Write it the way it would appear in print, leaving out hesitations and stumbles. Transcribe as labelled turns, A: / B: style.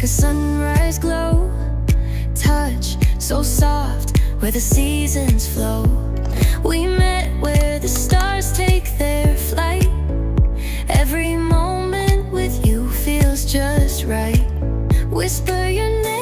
A: a sunrise glow. Touch so soft where the seasons flow. We met where the stars take their flight. Every moment with you feels just right. Whisper your name